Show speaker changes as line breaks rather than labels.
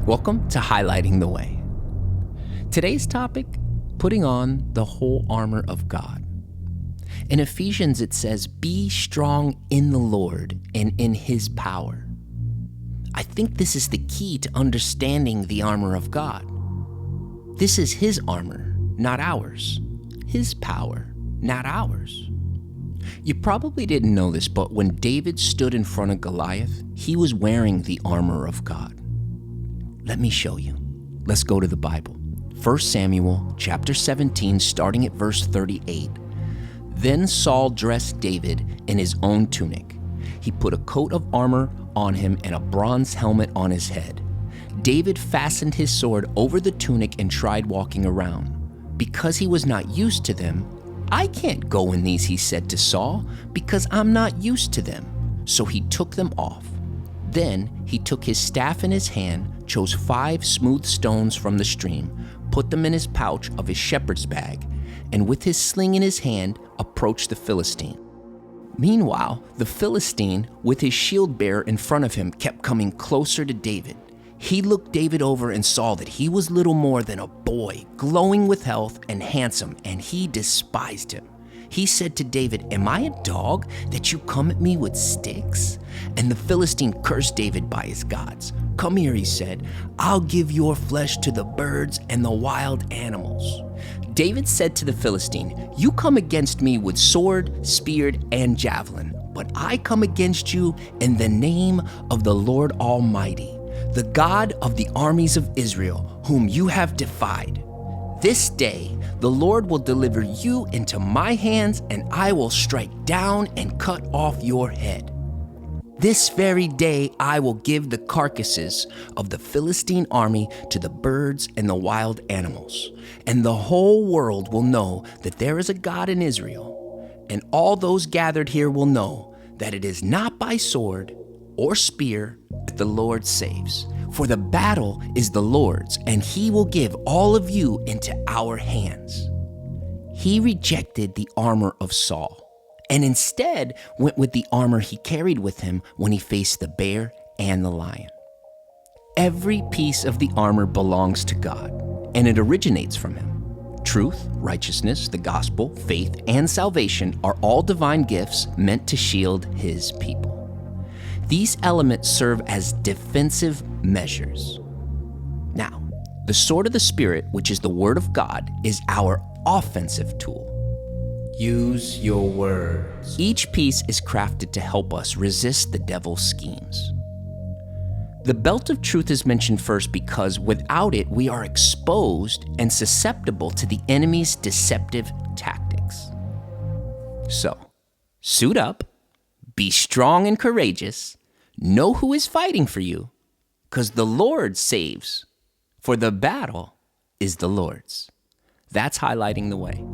Welcome to Highlighting the Way. Today's topic, putting on the whole armor of God. In Ephesians it says, be strong in the Lord and in His power. I think this is the key to understanding the armor of God. This is His armor, not ours. His power, not ours. You probably didn't know this, but when David stood in front of Goliath, he was wearing the armor of God. Let me show you. Let's go to the Bible. 1 Samuel chapter 17, starting at verse 38. Then Saul dressed David in his own tunic. He put a coat of armor on him and a bronze helmet on his head. David fastened his sword over the tunic and tried walking around. Because he was not used to them, I can't go in these, he said to Saul, because I'm not used to them. So he took them off. Then he took his staff in his hand, chose 5 smooth stones from the stream, put them in his pouch of his shepherd's bag, and with his sling in his hand, approached the Philistine. Meanwhile, the Philistine, with his shield bearer in front of him, kept coming closer to David. He looked David over and saw that he was little more than a boy, glowing with health and handsome, and he despised him. He said to David, "Am I a dog that you come at me with sticks?" And the Philistine cursed David by his gods. "Come here," he said, "I'll give your flesh to the birds and the wild animals." David said to the Philistine, "You come against me with sword, spear, and javelin, but I come against you in the name of the Lord Almighty, the God of the armies of Israel, whom you have defied. This day the Lord will deliver you into my hands, and I will strike down and cut off your head. This very day I will give the carcasses of the Philistine army to the birds and the wild animals, and the whole world will know that there is a God in Israel, and all those gathered here will know that it is not by sword or spear that the Lord saves. For the battle is the Lord's, and He will give all of you into our hands." He rejected the armor of Saul, and instead went with the armor he carried with him when he faced the bear and the lion. Every piece of the armor belongs to God, and it originates from Him. Truth, righteousness, the gospel, faith, and salvation are all divine gifts meant to shield His people. These elements serve as defensive measures. Now, the sword of the Spirit, which is the Word of God, is our offensive tool.
Use your words.
Each piece is crafted to help us resist the devil's schemes. The belt of truth is mentioned first because without it, we are exposed and susceptible to the enemy's deceptive tactics. So, suit up, be strong and courageous, know who is fighting for you, because the Lord saves, for the battle is the Lord's. That's highlighting the way.